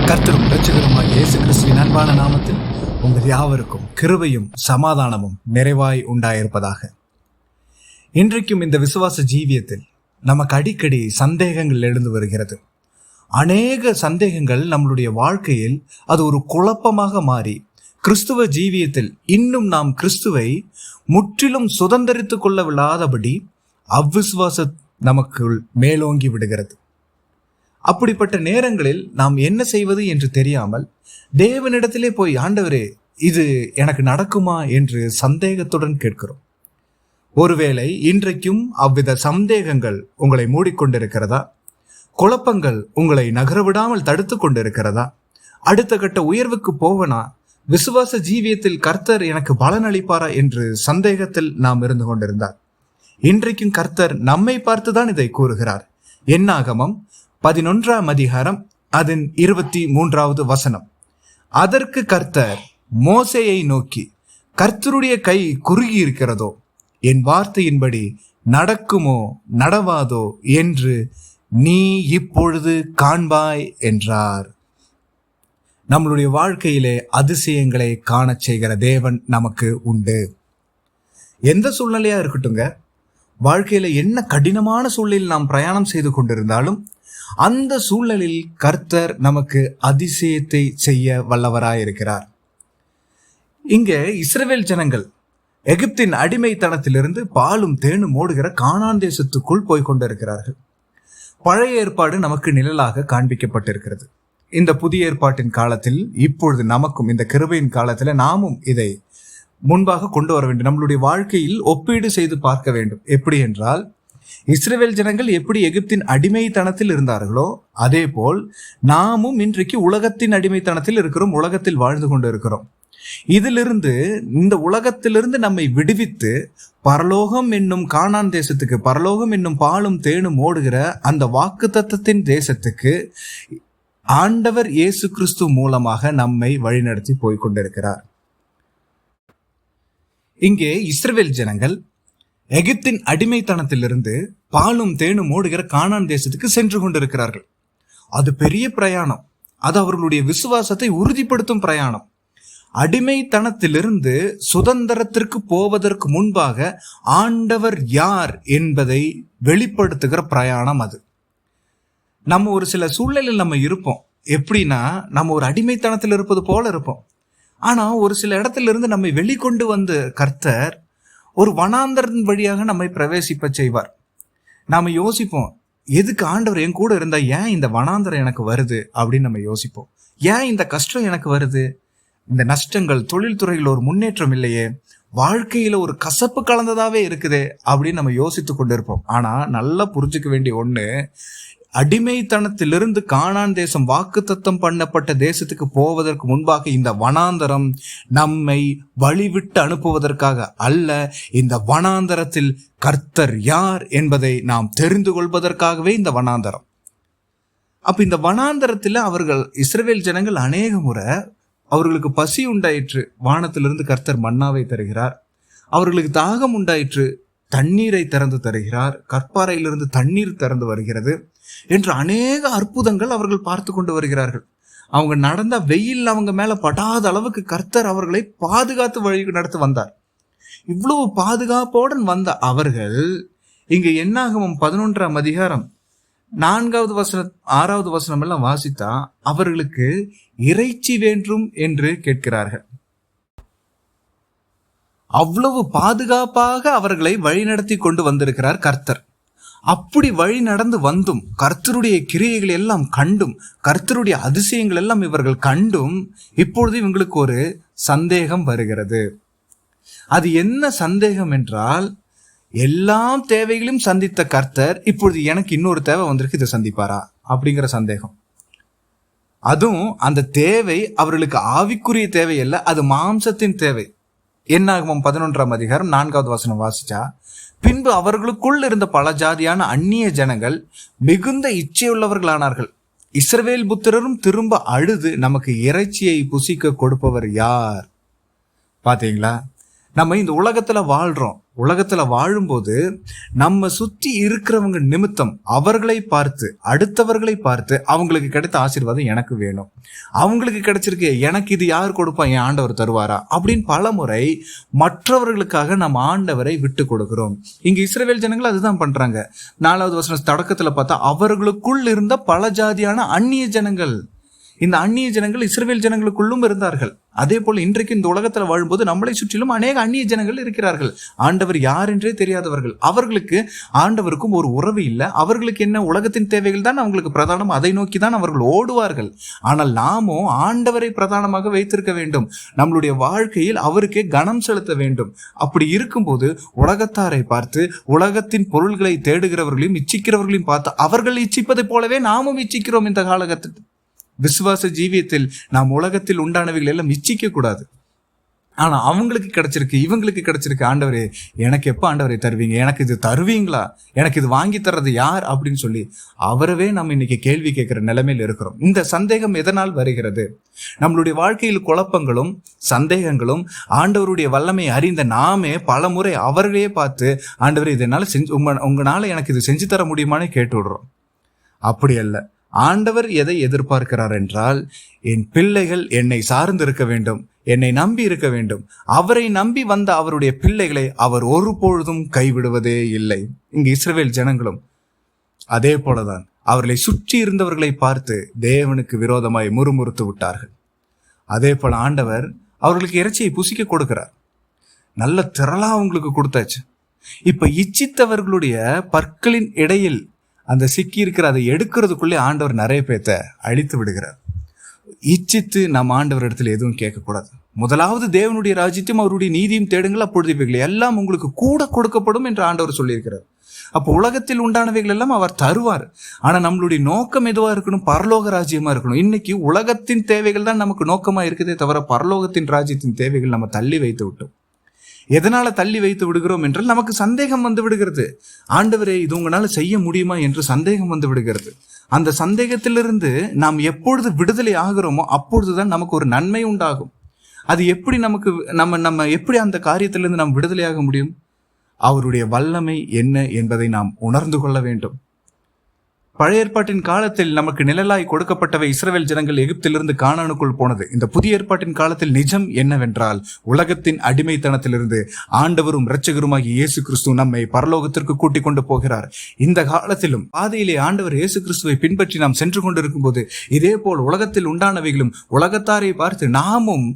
கர்த்தரும் இரட்சகருமாகிய இயேசு கிறிஸ்துவின் அன்பான நாமத்தில் உங்கள் யாவருக்கும் கிருபையும் சமாதானமும் நிறைவாய் உண்டாயிருப்பதாக. இன்றைக்கும் இந்த விசுவாச ஜீவியத்தில் நமக்கு அடிக்கடி சந்தேகங்கள் எழுந்து வருகிறது. அநேக சந்தேகங்கள் நம்மளுடைய வாழ்க்கையில் அது ஒரு குழப்பமாக மாறி கிறிஸ்துவ ஜீவியத்தில் இன்னும் நாம் கிறிஸ்துவை முற்றிலும் சுதந்திரித்துக் கொள்ளவில்லாதபடி அவ்விசுவாச நமக்குள் மேலோங்கி விடுகிறது. அப்படிப்பட்ட நேரங்களில் நாம் என்ன செய்வது என்று தெரியாமல் தேவனிடத்திலே போய், ஆண்டவரே, இது எனக்கு நடக்குமா என்று சந்தேகத்துடன் கேட்கிறோம். ஒருவேளை இன்றைக்கும் அவ்வித சந்தேகங்கள் உங்களை மூடிக்கொண்டிருக்கிறதா? குழப்பங்கள் உங்களை நகரவிடாமல் தடுத்து கொண்டிருக்கிறதா? அடுத்த கட்ட உயர்வுக்கு போவனா? விசுவாச ஜீவியத்தில் கர்த்தர் எனக்கு பலன் அளிப்பாரா என்று சந்தேகத்தில் நாம் இருந்து கொண்டிருந்தார். இன்றைக்கும் கர்த்தர் நம்மை பார்த்துதான் இதை கூறுகிறார். என்னாகமம் 11ஆம் அதிகாரம் அதன் 23வது வசனம். அதற்கு கர்த்தர் மோசேயை நோக்கி, கர்த்தருடைய கை குறுகி இருக்கிறதோ, என் வார்த்தையின்படி நடக்குமோ நடவாதோ என்று நீ இப்பொழுது காண்பாய் என்றார். நம்மளுடைய வாழ்க்கையிலே அதிசயங்களை காணச் செய்கிற தேவன் நமக்கு உண்டு. எந்த சூழ்நிலையா இருக்கட்டுங்க, வாழ்க்கையில என்ன கடினமான சூழ்நிலையில் நாம் பிரயாணம் செய்து கொண்டிருந்தாலும் அந்த சூழலில் கர்த்தர் நமக்கு அதிசயத்தை செய்ய வல்லவராயிருக்கிறார். இங்கே இஸ்ரவேல் ஜனங்கள் எகிப்தின் அடிமைத்தனத்திலிருந்து பாலும் தேனும் ஓடுகிற கானான் தேசத்துக்குள் போய் கொண்டிருக்கிறார்கள். பழைய ஏற்பாடு நமக்கு நிழலாக காண்பிக்கப்பட்டிருக்கிறது. இந்த புதிய ஏற்பாட்டின் காலத்தில் இப்பொழுது நமக்கும் இந்த கிருபையின் காலத்தில் நாமும் இதை முன்பாக கொண்டு வர வேண்டும். நம்மளுடைய வாழ்க்கையில் ஒப்பீடு செய்து பார்க்க வேண்டும். எப்படி என்றால், இஸ்ரவேல் ஜனங்கள் எப்படி எகிப்தின் அடிமைத்தனத்தில் இருந்தார்களோ அதே போல் நாமும் இன்றைக்கு உலகத்தின் அடிமைத்தனத்தில் இருக்கிறோம், உலகத்தில் வாழ்ந்து கொண்டு இருக்கிறோம். இதிலிருந்து, இந்த உலகத்திலிருந்து நம்மை விடுவித்து பரலோகம் என்னும் கானான் தேசத்துக்கு, பரலோகம் என்னும் பாலும் தேனும் ஓடுகிற அந்த வாக்குத்தத்தத்தின் தேசத்துக்கு ஆண்டவர் இயேசு கிறிஸ்து மூலமாக நம்மை வழிநடத்தி போய்கொண்டிருக்கிறார். இங்கே இஸ்ரவேல் ஜனங்கள் எகிப்தின் அடிமைத்தனத்திலிருந்து பாலும் தேனும் ஓடுகிற கானான் தேசத்துக்கு சென்று கொண்டிருக்கிறார்கள். அது பெரிய பிரயாணம். அது அவர்களுடைய விசுவாசத்தை உறுதிப்படுத்தும் பிரயாணம். அடிமைத்தனத்திலிருந்து சுதந்திரத்திற்கு போவதற்கு முன்பாக ஆண்டவர் யார் என்பதை வெளிப்படுத்துகிற பிரயாணம் அது. நம்ம ஒரு சில சூழ்நிலையில் நம்ம இருப்போம். எப்படின்னா, நம்ம ஒரு அடிமைத்தனத்தில் இருப்பது போல இருப்போம். ஆனா ஒரு சில இடத்துல இருந்து நம்மை வெளிக்கொண்டு வந்து கர்த்தர் ஒரு வனாந்தரத்தின் வழியாக நம்மை பிரவேசிப்ப செய்வார். நாம யோசிப்போம், எதுக்கு ஆண்டவர் என் கூட இருந்தா ஏன் இந்த வனாந்தரம் எனக்கு வருது அப்படின்னு நம்ம யோசிப்போம். ஏன் இந்த கஷ்டம் எனக்கு வருது? இந்த நஷ்டங்கள், தொழில்துறையில் ஒரு முன்னேற்றம் இல்லையே, வாழ்க்கையில ஒரு கசப்பு கலந்ததாவே இருக்குதே அப்படின்னு நம்ம யோசித்து கொண்டிருப்போம். ஆனா நல்லா புரிஞ்சுக்க வேண்டிய ஒண்ணு, அடிமைத்தனத்திலிருந்து கானான் தேசம் வாக்குத்தத்தம் பண்ணப்பட்ட தேசத்துக்கு போவதற்கு முன்பாக இந்த வனாந்தரம் நம்மை வழிவிட்டு அனுப்புவதற்காக அல்ல. இந்த வனாந்தரத்தில் கர்த்தர் யார் என்பதை நாம் தெரிந்து கொள்வதற்காகவே இந்த வனாந்தரம். அப்ப இந்த வனாந்தரத்தில் அவர்கள், இஸ்ரவேல் ஜனங்கள், அநேக முறை அவர்களுக்கு பசி உண்டாயிற்று, வானத்திலிருந்து கர்த்தர் மன்னாவை தருகிறார். அவர்களுக்கு தாகம் உண்டாயிற்று, தண்ணீரை திறந்து தருகிறார், கற்பாறையிலிருந்து தண்ணீர் திறந்து வருகிறது என்று அநேக அற்புதங்கள் அவர்கள் பார்த்து கொண்டு வருகிறார்கள். அவங்க நடந்த வெயில் அவங்க மேல படாத அளவுக்கு கர்த்தர் அவர்களை பாதுகாத்து வழி நடத்தி வந்தார். இவ்வளவு பாதுகாப்போடன் வந்த அவர்கள் இங்க என்னாகமம் 11ஆம் அதிகாரம் 4வது வசனம் 6வது வசனம் எல்லாம் வாசித்தா அவர்களுக்கு இறைச்சி வேண்டும் என்று கேட்கிறார்கள். அவ்வளவு பாதுகாப்பாக அவர்களை வழிநடத்தி கொண்டு வந்திருக்கிறார் கர்த்தர். அப்படி வழி நடந்து வந்தும், கர்த்தருடைய கிரியைகள் எல்லாம் கண்டும், கர்த்தருடைய அதிசயங்கள் எல்லாம் இவர்கள் கண்டும், இப்பொழுது இவங்களுக்கு ஒரு சந்தேகம் வருகிறது. அது என்ன சந்தேகம் என்றால், எல்லாம் தேவைகளையும் சந்தித்த கர்த்தர் இப்பொழுது எனக்கு இன்னொரு தேவை வந்திருக்கு, இதை சந்திப்பாரா அப்படிங்கிற சந்தேகம். அதுவும் அந்த தேவை அவர்களுக்கு ஆவிக்குரிய தேவை அல்ல, அது மாம்சத்தின் தேவை. என்னாகமம் 11ஆம் அதிகாரம் 4வது வசனம் வாசிச்சா, பின்பு அவர்களுக்குள் இருந்த பல ஜாதியான அந்நிய ஜனங்கள் மிகுந்த இச்சையுள்ளவர்களானார்கள். இஸ்ரவேல் புத்திரரும் திரும்ப அழுது, நமக்கு இறைச்சியை புசிக்க கொடுப்பவர் யார்? பாத்தீங்களா? நம்ம இந்த உலகத்துல வாழ்றோம். உலகத்துல வாழும்போது நம்ம சுற்றி இருக்கிறவங்க நிமித்தம் அவர்களை பார்த்து, அடுத்தவர்களை பார்த்து அவங்களுக்கு கிடைத்த ஆசீர்வாதம் எனக்கு வேணும், அவங்களுக்கு கிடைச்சிருக்கு எனக்கு இது யார் கொடுப்பா, என் ஆண்டவர் தருவாரா அப்படின்னு பல முறை மற்றவர்களுக்காக நம்ம ஆண்டவரை விட்டு கொடுக்கிறோம். இங்க இஸ்ரவேல் ஜனங்கள் அதுதான் பண்றாங்க. 4வது வசனம் தொடக்கத்துல பார்த்தா அவர்களுக்குள் இருந்த பல ஜாதியான அந்நிய ஜனங்கள். இந்த அந்நிய ஜனங்கள் இஸ்ரவேல் ஜனங்களுக்குள்ளும் இருந்தார்கள். அதே போல இன்றைக்கு இந்த உலகத்துல வாழும்போது நம்மளை சுற்றிலும் அநேக அந்நிய ஜனங்கள் இருக்கிறார்கள். ஆண்டவர் யார் என்றே தெரியாதவர்கள். அவர்களுக்கு ஆண்டவருக்கும் ஒரு உறவு இல்லை. அவர்களுக்கு என்ன, உலகத்தின் தேவைகள் தான் அவங்களுக்கு பிரதானம், அதை நோக்கி தான் அவர்கள் ஓடுவார்கள். ஆனால் நாமோ ஆண்டவரை பிரதானமாக வைத்திருக்க வேண்டும். நம்மளுடைய வாழ்க்கையில் அவருக்கே கனம் செலுத்த வேண்டும். அப்படி இருக்கும்போது உலகத்தாரை பார்த்து, உலகத்தின் பொருள்களை தேடுகிறவர்களையும் இச்சிக்கிறவர்களையும் பார்த்து அவர்கள் இச்சிப்பதை போலவே நாமும் இச்சிக்கிறோம். இந்த காலகட்டத்தில் விசுவாச ஜீவியத்தில் நாம் உலகத்தில் உண்டானவைகள் எல்லாம் இச்சிக்க கூடாது. ஆனா அவங்களுக்கு கிடைச்சிருக்கு, இவங்களுக்கு கிடைச்சிருக்கு. ஆண்டவரே எனக்கு எப்ப ஆண்டவரை தருவீங்க, எனக்கு இது தருவீங்களா, எனக்கு இது வாங்கி தர்றது யார் அப்படின்னு சொல்லி அவரவே நம்ம இன்னைக்கு கேள்வி கேட்கிற நிலைமையில் இருக்கிறோம். இந்த சந்தேகம் எதனால் வருகிறது? நம்மளுடைய வாழ்க்கையில் குழப்பங்களும் சந்தேகங்களும் ஆண்டவருடைய வல்லமை அறிந்த நாமே பல முறை அவர்களே பார்த்து, ஆண்டவரே இதனால உங்களால எனக்கு இது செஞ்சு தர முடியுமான்னு கேட்டு விடுறோம். அப்படி அல்ல. ஆண்டவர் எதை எதிர்பார்க்கிறார் என்றால், என் பிள்ளைகள் என்னை சார்ந்து இருக்க வேண்டும், என்னை நம்பி இருக்க வேண்டும். அவரை நம்பி வந்த அவருடைய பிள்ளைகளை அவர் ஒருபொழுதும் கைவிடுவதே இல்லை. இங்கு இஸ்ரவேல் ஜனங்களும் அதே போலதான் அவர்களை சுற்றி இருந்தவர்களை பார்த்து தேவனுக்கு விரோதமாய் முறுமுறுத்து விட்டார்கள். அதே போல ஆண்டவர் அவர்களுக்கு இறைச்சியை புசிக்க கொடுக்கிறார். நல்ல திரளா அவங்களுக்கு கொடுத்தாச்சு. இப்ப இச்சித்தவர்களுடைய பற்களின் இடையில் அந்த சிக்கி இருக்கிற அதை எடுக்கிறதுக்குள்ளே ஆண்டவர் நிறைய பேர்த்த அழித்து விடுகிறார். இச்சித்து நம்ம ஆண்டவர் இடத்துல எதுவும் கேட்கக்கூடாது. முதலாவது தேவனுடைய ராஜ்யத்தையும் அவருடைய நீதியும் தேடுங்கள், அப்பொழுது இவைகள் எல்லாம் உங்களுக்கு கூட கொடுக்கப்படும் என்று ஆண்டவர் சொல்லியிருக்கிறார். அப்போ உலகத்தில் உண்டானவைகள் எல்லாம் அவர் தருவார். ஆனா நம்மளுடைய நோக்கம் எதுவா இருக்கணும்? பரலோக ராஜ்யமா இருக்கணும். இன்னைக்கு உலகத்தின் தேவைகள் தான் நமக்கு நோக்கமா இருக்குதே தவிர பரலோகத்தின் ராஜ்யத்தின் தேவைகள் நம்ம தள்ளி வைத்து விட்டோம். எதனால தள்ளி வைத்து விடுகிறோம் என்றால் நமக்கு சந்தேகம் வந்து விடுகிறது. ஆண்டவரே இது உங்களால செய்ய முடியுமா என்று சந்தேகம் வந்து விடுகிறது. அந்த சந்தேகத்திலிருந்து நாம் எப்பொழுது விடுதலை ஆகிறோமோ அப்பொழுதுதான் நமக்கு ஒரு நன்மை உண்டாகும். அது எப்படி நமக்கு நம்ம எப்படி அந்த காரியத்திலிருந்து நாம் விடுதலையாக முடியும்? அவருடைய வல்லமை என்ன என்பதை நாம் உணர்ந்து கொள்ள வேண்டும். பழைய ஏற்பாட்டின் காலத்தில் நமக்கு நிழலாய் கொடுக்கப்பட்டவை இஸ்ரவேல் ஜனங்கள் எகிப்திலிருந்து கானானுக்குள் போனது. இந்த புதிய ஏற்பாட்டின் காலத்தில் நிஜம் என்னவென்றால், உலகத்தின் அடிமைத்தனத்திலிருந்து ஆண்டவரும் இரட்சகருமாகிய இயேசு கிறிஸ்து நம்மை பரலோகத்திற்கு கூட்டிக் கொண்டு போகிறார். இந்த காலத்திலும் பாதையிலே ஆண்டவர் இயேசு கிறிஸ்துவை பின்பற்றி நாம் சென்று கொண்டிருக்கும் போது இதே போல் உலகத்தில் உண்டானவைகளும் உலகத்தாரை பார்த்து நாமும்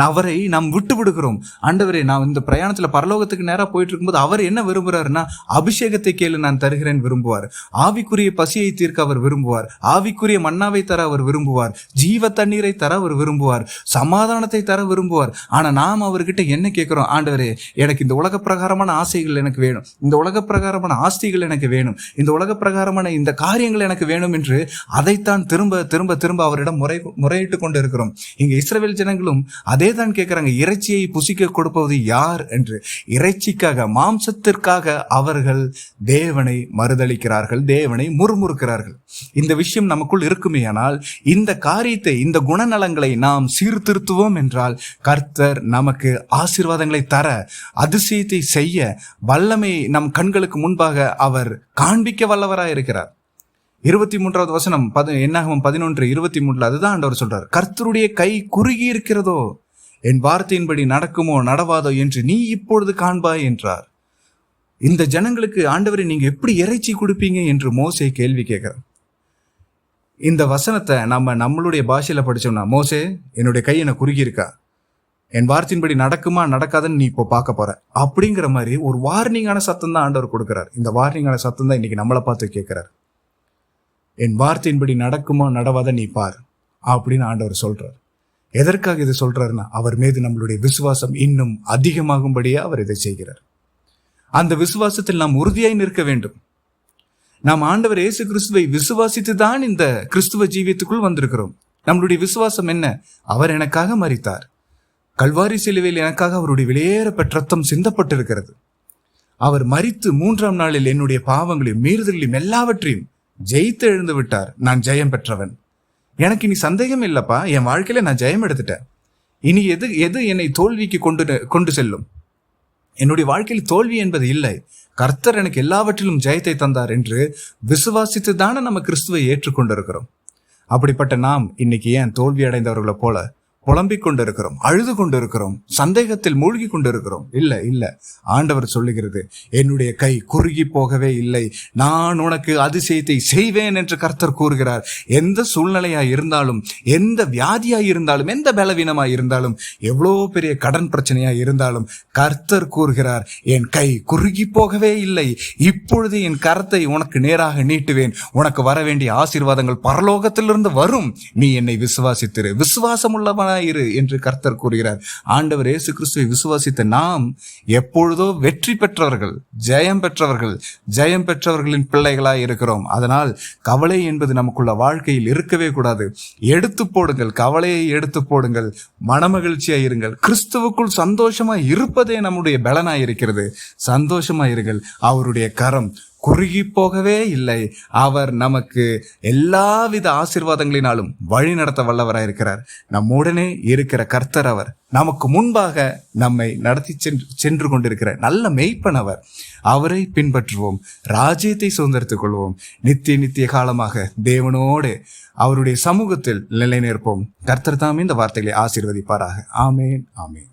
அவரை நாம் விட்டு விடுகிறோம். ஆண்டவரே, நான் இந்த பிரயாணத்துல பரலோகத்துக்கு நேரா போயிட்டு இருக்கும்போது அவர் என்ன விரும்புறாருன்னா, அபிஷேகத்தை கேளு நான் தருகிறேன் விரும்புவார். ஆவிக்குரிய பசியை தீர்க்க அவர் விரும்புவார். ஆவிக்குரிய மன்னாவை தர அவர் விரும்புவார். ஜீவ தண்ணீரை தர அவர் விரும்புவார். சமாதானத்தை தர விரும்புவார். ஆனா நாம் அவர்கிட்ட என்ன கேட்கிறோம்? ஆண்டவரே, எனக்கு இந்த உலக பிரகாரமான ஆசைகள் எனக்கு வேணும், இந்த உலக பிரகாரமான ஆஸ்திகள் எனக்கு வேணும், இந்த உலக பிரகாரமான இந்த காரியங்கள் எனக்கு வேணும் என்று அதைத்தான் திரும்ப திரும்ப திரும்ப அவரிடம் முறையிட்டு கொண்டு இருக்கிறோம். இங்க இஸ்ரவேல் ஜனங்களும் அதே தான் கேட்கிறாங்க. இறைச்சியை புசிக்க கொடுப்பது யார் என்று. இறைச்சிக்காக, மாம்சத்திற்காக அவர்கள் தேவனை மறுதளிக்கிறார்கள், தேவனை முறுமுறுக்கிறார்கள். இந்த விஷயம் நமக்குள் இருக்குமேயானால், இந்த காரியத்தை, இந்த குணநலங்களை நாம் சீர்திருத்துவோம் என்றால், கர்த்தர் நமக்கு ஆசீர்வாதங்களை தர, அதிசயத்தை செய்ய, வல்லமை நம் கண்களுக்கு முன்பாக அவர் காண்பிக்க வல்லவராய் இருக்கிறார். 23வது வசனம் என்னாகமம் 11:23 அதுதான் ஆண்டவர் சொல்றார். கர்த்தருடைய கை குறுகி இருக்கிறதோ, என் வார்த்தையின்படி நடக்குமோ நடவாதோ என்று நீ இப்பொழுது காண்பாய் என்றார். இந்த ஜனங்களுக்கு ஆண்டவரை நீங்க எப்படி இறைச்சி கொடுப்பீங்க என்று மோசே கேள்வி கேட்கிறார். இந்த வசனத்தை நம்மளுடைய பாஷையில படிச்சோம்னா, மோசே என்னுடைய கை என்ன குறுகி இருக்கா, என் வார்த்தையின்படி நடக்குமா நடக்காதுன்னு நீ இப்போ பார்க்க போற அப்படிங்கிற மாதிரி ஒரு வார்னிங்கான சத்தம் தான் ஆண்டவர் கொடுக்கிறார். இந்த வார்னிங்கான சத்தம் தான் இன்னைக்கு நம்மளை பார்த்து கேட்கிறார். என் வார்த்தையின்படி நடக்குமா நடவாத நீ பார் அப்படின்னு ஆண்டவர் சொல்றார். எதற்காக இதை சொல்றாருன்னா, அவர் மீது நம்மளுடைய விசுவாசம் இன்னும் அதிகமாகும்படியே அவர் இதை செய்கிறார். அந்த விசுவாசத்தில் நாம் உறுதியாய் நிற்க வேண்டும். நாம் ஆண்டவர் இயேசு கிறிஸ்துவை விசுவாசித்து தான் இந்த கிறிஸ்துவ ஜீவியத்துக்குள் வந்திருக்கிறோம். நம்மளுடைய விசுவாசம் என்ன? அவர் எனக்காக மரித்தார். கல்வாரி சிலுவையில் எனக்காக அவருடைய விலையேறப்பெற்ற ரத்தம் சிந்தப்பட்டிருக்கிறது. அவர் மரித்து 3ஆம் நாளில் என்னுடைய பாவங்களையும் மீறுதலையும் எல்லாவற்றையும் ஜெயித்து எழுந்து விட்டார். நான் ஜெயம் பெற்றவன். எனக்கு இனி சந்தேகம் இல்லப்பா, என் வாழ்க்கையில நான் ஜெயம் எடுத்துட்டேன். இனி எது என்னை தோல்விக்கு கொண்டு செல்லும்? என்னுடைய வாழ்க்கையில் தோல்வி என்பது இல்லை, கர்த்தர் எனக்கு எல்லாவற்றிலும் ஜெயத்தை தந்தார் என்று விசுவாசித்து தானே நம்ம கிறிஸ்துவை ஏற்றுக்கொண்டிருக்கிறோம். அப்படிப்பட்ட நாம் இன்னைக்கு ஏன் தோல்வி அடைந்தவர்களை போல புலம்பிக் கொண்டிருக்கிறோம், அழுது கொண்டிருக்கிறோம், சந்தேகத்தில் மூழ்கி கொண்டிருக்கிறோம்? இல்ல இல்ல, ஆண்டவர் சொல்லுகிறது, என்னுடைய கை குறுகி போகவே இல்லை, நான் உனக்கு அதிசயத்தை செய்வேன் என்று கர்த்தர் கூறுகிறார். எந்த சூழ்நிலையாய் இருந்தாலும், எந்த வியாதியாய் இருந்தாலும், எந்த பலவீனமாய் இருந்தாலும், எவ்வளோ பெரிய கடன் பிரச்சனையாய் இருந்தாலும் கர்த்தர் கூறுகிறார், என் கை குறுகி போகவே இல்லை, இப்பொழுது என் கரத்தை உனக்கு நேராக நீட்டுவேன், உனக்கு வர வேண்டிய ஆசீர்வாதங்கள் பரலோகத்திலிருந்து வரும், நீ என்னை விசுவாசித்திரு, விசுவாசம் உள்ளவன இரு என்று கர்த்தர் கூறுகிறார். ஆண்டவர் இயேசு கிறிஸ்துவை விசுவாசித்த நாம் எப்பொழுதோ வெற்றி பெற்றவர்கள், ஜெயம் பெற்றவர்கள், ஜெயம் பெற்றவர்களின் பிள்ளைகளாய் இருக்கிறோம். அதனால் கவலை என்பது நமக்குள்ள வாழ்க்கையில் இருக்கவே கூடாது. எடுத்து போடுங்கள், கவலையை எடுத்து போடுங்கள், மனமகிழ்ச்சியாய் இருங்கள், கிறிஸ்துவுக்குள் சந்தோஷமாய் இருப்பதே நம்முடைய பலனாய் இருக்கிறது. சந்தோஷமாய் இருங்கள். அவருடைய கரம் குறுகி போகவே இல்லை. அவர் நமக்கு எல்லாவித ஆசீர்வாதங்களினாலும் வழி நடத்த வல்லவராயிருக்கிறார். நம்முடனே இருக்கிற கர்த்தர் அவர். நமக்கு முன்பாக நம்மை நடத்தி சென்று கொண்டிருக்கிற நல்ல மெய்ப்பன் அவர். அவரை பின்பற்றுவோம், ராஜ்யத்தை சுதந்திரத்துக் கொள்வோம், நித்திய காலமாக தேவனோடு அவருடைய சமூகத்தில் நிலைநிற்போம். கர்த்தர் தாமே இந்த வார்த்தைகளை ஆசீர்வதிப்பாராக. ஆமேன், ஆமேன்.